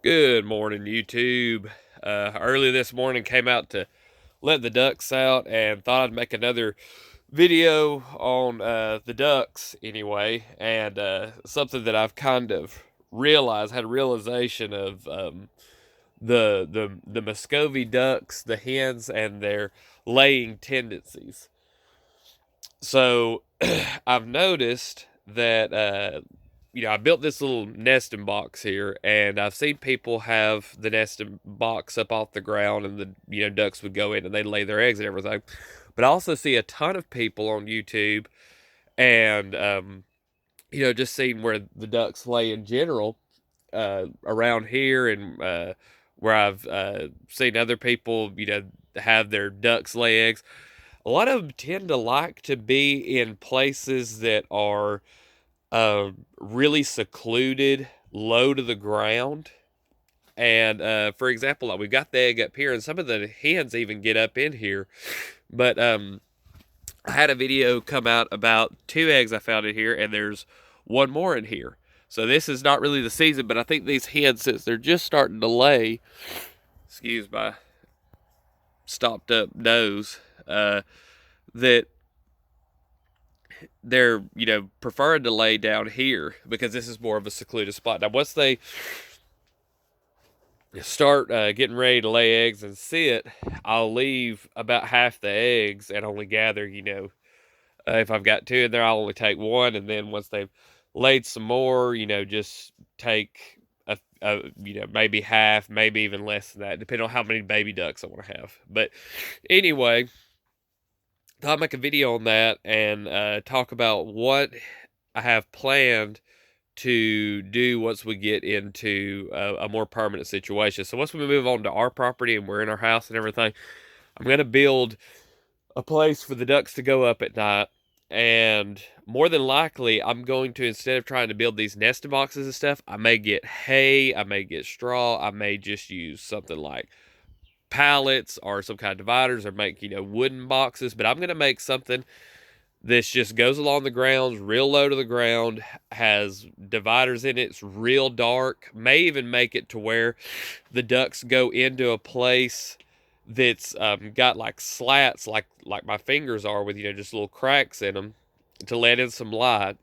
Good morning, YouTube. Early this morning, came out to let the ducks out and thought I'd make another video on the ducks anyway, and something that I've kind of had a realization of the Muscovy ducks, the hens, and their laying tendencies. So I've noticed that I built this little nesting box here, and I've seen people have the nesting box up off the ground, and the ducks would go in and they lay their eggs and everything. But I also see a ton of people on YouTube, and just seeing where the ducks lay in general around here, and where I've seen other people, have their ducks lay eggs. A lot of them tend to like to be in places that are really secluded, low to the ground. And for example, like we've got the egg up here, and some of the hens even get up in here. But I had a video come out about 2 eggs I found in here, and there's one more in here. So this is not really the season, but I think these hens, since they're just starting to lay, excuse my stopped up nose, that they're preferring to lay down here because this is more of a secluded spot. Now once they start getting ready to lay eggs and sit, I'll leave about half the eggs and only gather, if I've got two in there, I'll only take one, and then once they've laid some more, just take maybe half, maybe even less than that, depending on how many baby ducks I want to have. But anyway, I'll make a video on that and talk about what I have planned to do once we get into a more permanent situation. So once we move on to our property and we're in our house and everything, I'm going to build a place for the ducks to go up at night. And more than likely, I'm going to, instead of trying to build these nesting boxes and stuff, I may get hay, I may get straw, I may just use something like pallets or some kind of dividers, or make wooden boxes. But I'm going to make something this just goes along the grounds, real low to the ground, has dividers in it, it's real dark. May even make it to where the ducks go into a place that's got like slats, like my fingers are, with just little cracks in them to let in some light.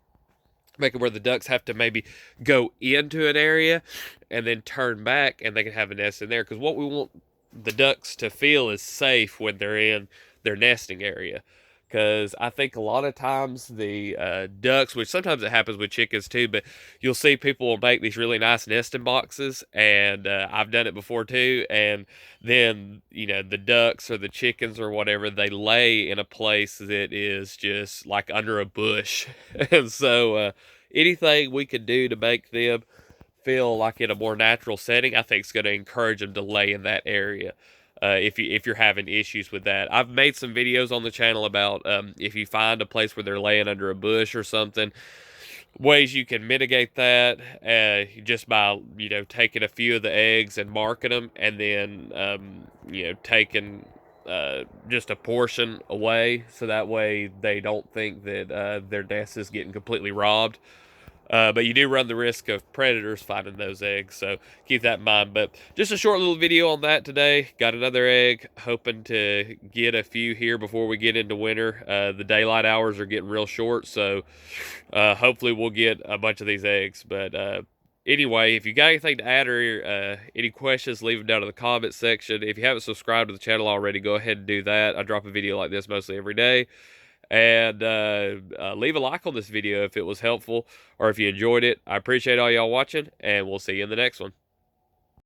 Make it where the ducks have to maybe go into an area and then turn back, and they can have a nest in there. Because what we want the ducks to feel is safe when they're in their nesting area. Because I think a lot of times the ducks, which sometimes it happens with chickens too, but you'll see people will make these really nice nesting boxes, and I've done it before too. And then the ducks or the chickens or whatever, they lay in a place that is just like under a bush, and so anything we can do to make them feel like in a more natural setting, I think is going to encourage them to lay in that area. If you're having issues with that, I've made some videos on the channel about if you find a place where they're laying under a bush or something, ways you can mitigate that just by taking a few of the eggs and marking them, and then taking just a portion away, so that way they don't think that their nest is getting completely robbed. But you do run the risk of predators finding those eggs, so keep that in mind. But just a short little video on that today. Got another egg, hoping to get a few here before we get into winter. The daylight hours are getting real short, so hopefully we'll get a bunch of these eggs. But anyway, if you got anything to add or any questions, leave them down in the comments section. If you haven't subscribed to the channel already, go ahead and do that. I drop a video like this mostly every day. And leave a like on this video if it was helpful or if you enjoyed it. I appreciate all y'all watching, and we'll see you in the next one.